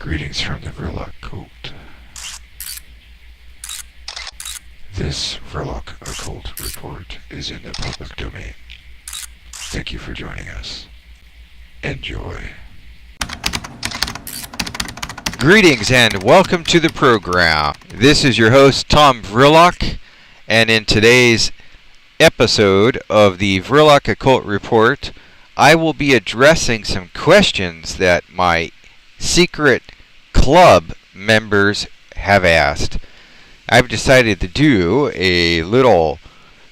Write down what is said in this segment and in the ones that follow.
Greetings from the VRILOCK cult. This VRILOCK occult report is in the public domain. Thank you for joining us. Enjoy. Greetings and welcome to the program. This is your host Tom VRILOCK, and in today's episode of the VRILOCK Occult Report, I will be addressing some questions that my secret club members have asked. I've decided to do a little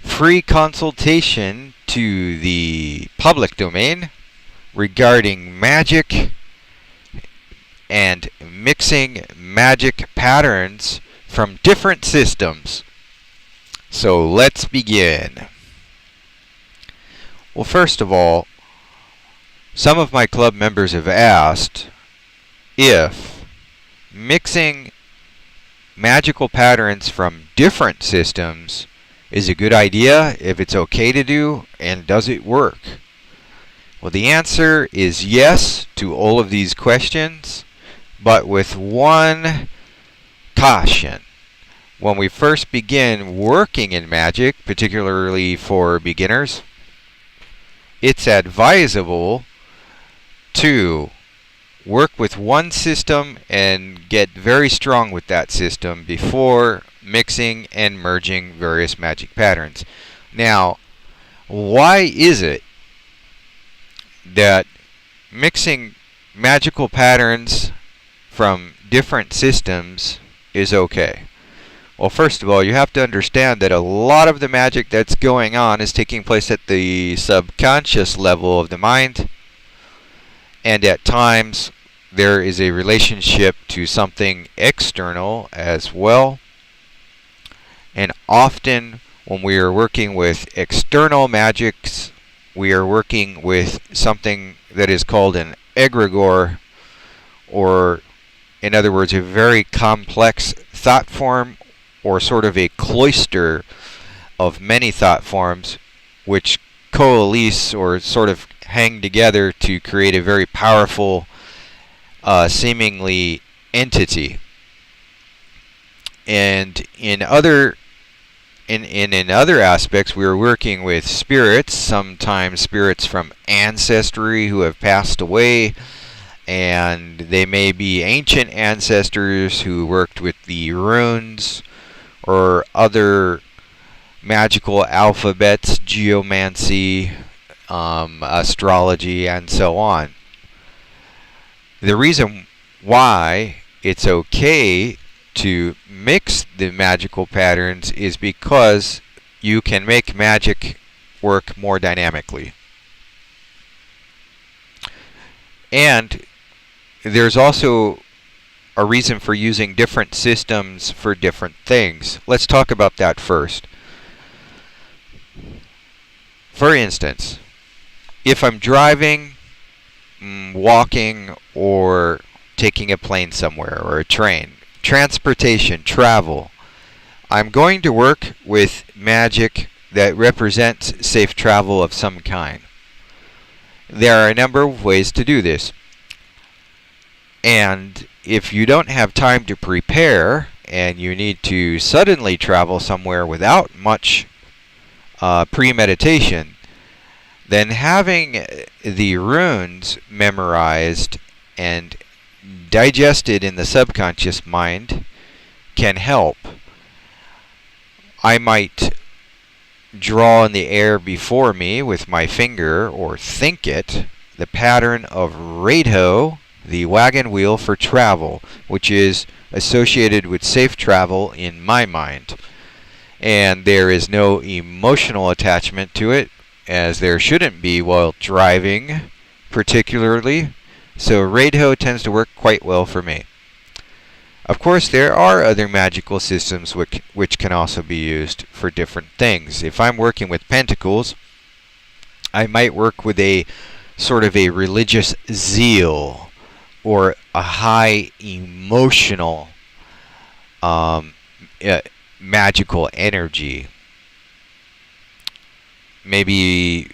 free consultation to the public domain regarding Magick and mixing magic patterns from different systems. So let's begin. Well, first of all, some of my club members have asked if mixing magical patterns from different systems is a good idea, if it's okay to do, and does it work? Well, the answer is yes to all of these questions, but with one caution. When we first begin working in magic, particularly for beginners, it's advisable to work with one system and get very strong with that system before mixing and merging various magic patterns. Now, why is it that mixing magical patterns from different systems is okay? Well, first of all, you have to understand that a lot of the magic that's going on is taking place at the subconscious level of the mind, and at times there is a relationship to something external as well. And often when we are working with external magics, we are working with something that is called an egregore, or in other words, a very complex thought form, or sort of a cloister of many thought forms which coalesce or sort of hang together to create a very powerful seemingly entity. And in other aspects, we are working with spirits, sometimes spirits from ancestry who have passed away, and they may be ancient ancestors who worked with the runes or other magical alphabets, geomancy, astrology, and so on. The reason why it's okay to mix the magical patterns is because you can make magic work more dynamically. And there's also a reason for using different systems for different things. Let's talk about that first. For instance, if I'm driving, walking, or taking a plane somewhere, or a train, transportation, travel, I'm going to work with magic that represents safe travel of some kind. There are a number of ways to do this. And if you don't have time to prepare, and you need to suddenly travel somewhere without much premeditation, then having the runes memorized and digested in the subconscious mind can help. I might draw in the air before me with my finger, or think it, the pattern of Radho, the wagon wheel for travel, which is associated with safe travel in my mind. And there is no emotional attachment to it, as there shouldn't be while driving, particularly. So Radho tends to work quite well for me. Of course, there are other magical systems which can also be used for different things. If I'm working with pentacles, I might work with a sort of a religious zeal, or a high emotional magical energy. Maybe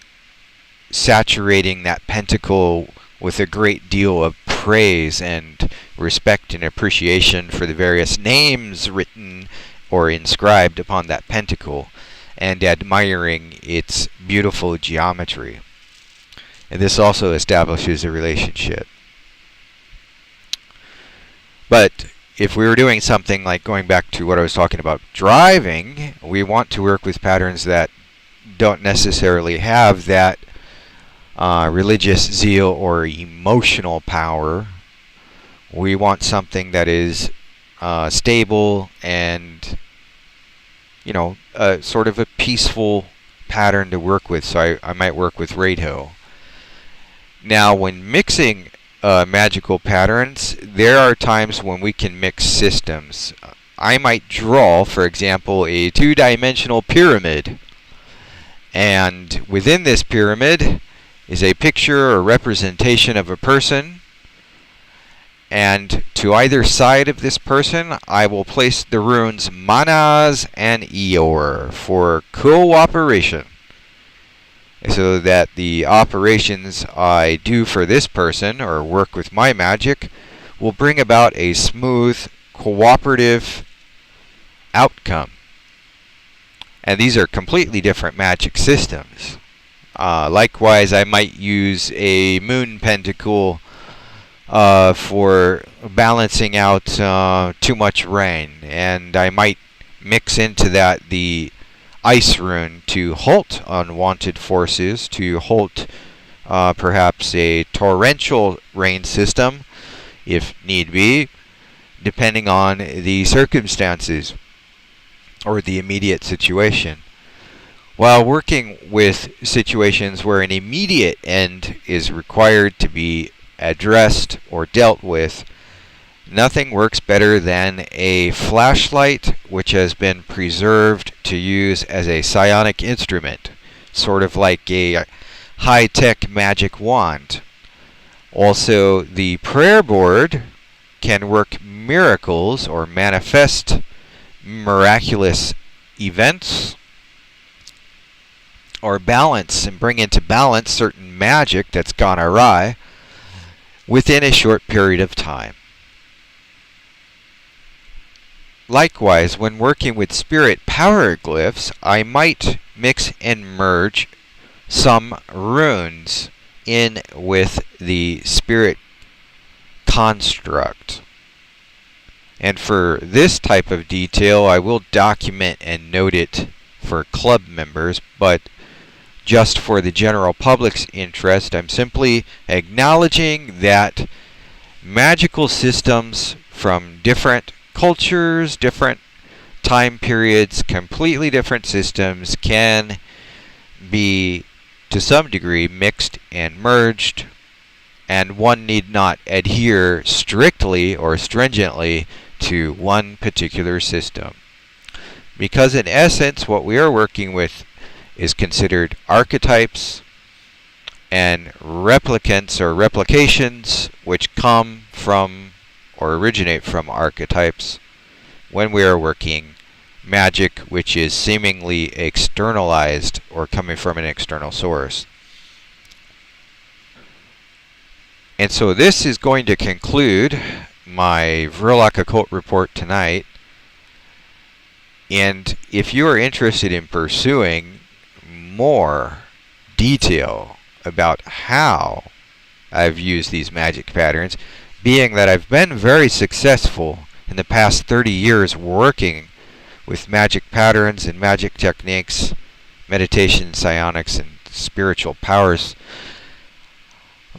saturating that pentacle with a great deal of praise and respect and appreciation for the various names written or inscribed upon that pentacle, and admiring its beautiful geometry. And this also establishes a relationship. But if we were doing something like going back to what I was talking about driving, we want to work with patterns that don't necessarily have that religious zeal or emotional power. We want something that is stable and, sort of a peaceful pattern to work with. So I might work with Radho. Now, when mixing magical patterns, there are times when we can mix systems. I might draw, for example, a two-dimensional pyramid. And within this pyramid is a picture or representation of a person. And to either side of this person, I will place the runes Manas and Eor for cooperation, so that the operations I do for this person or work with my magic will bring about a smooth, cooperative outcome. And these are completely different magic systems. Likewise, I might use a moon pentacle for balancing out too much rain, and I might mix into that the ice rune to halt unwanted forces, to halt perhaps a torrential rain system, if need be, depending on the circumstances or the immediate situation. While working with situations where an immediate end is required to be addressed or dealt with, nothing works better than a flashlight which has been preserved to use as a psionic instrument, sort of like a high-tech magic wand. Also, the prayer board can work miracles or manifest miraculous events, or balance and bring into balance certain magic that's gone awry within a short period of time. Likewise, when working with spirit power glyphs, I might mix and merge some runes in with the spirit construct. And for this type of detail, I will document and note it for club members, but just for the general public's interest, I'm simply acknowledging that magical systems from different cultures, different time periods, completely different systems can be, to some degree, mixed and merged, and one need not adhere strictly or stringently to one particular system. Because in essence, what we are working with is considered archetypes and replicants or replications, which come from or originate from archetypes when we are working magic which is seemingly externalized or coming from an external source. And so this is going to conclude my VRILOCK Occult report tonight. And if you are interested in pursuing more detail about how I've used these magic patterns, being that I've been very successful in the past 30 years working with magic patterns and magic techniques, meditation, psionics, and spiritual powers,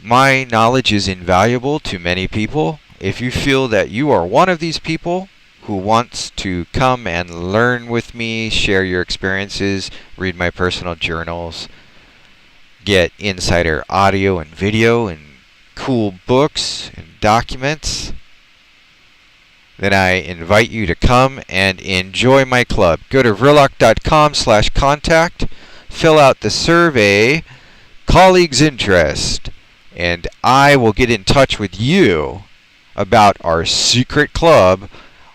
my knowledge is invaluable to many people. If you feel that you are one of these people who wants to come and learn with me, share your experiences, read my personal journals, get insider audio and video and cool books and documents, then I invite you to come and enjoy my club. Go to VRILOCK.com/contact, fill out the survey, colleagues' interest, and I will get in touch with you about our secret club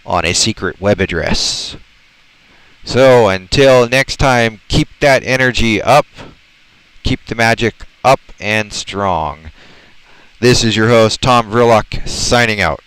on a secret web address. So until next time, keep that energy up, keep the magic up and strong. This is your host, Tom VRILOCK, signing out.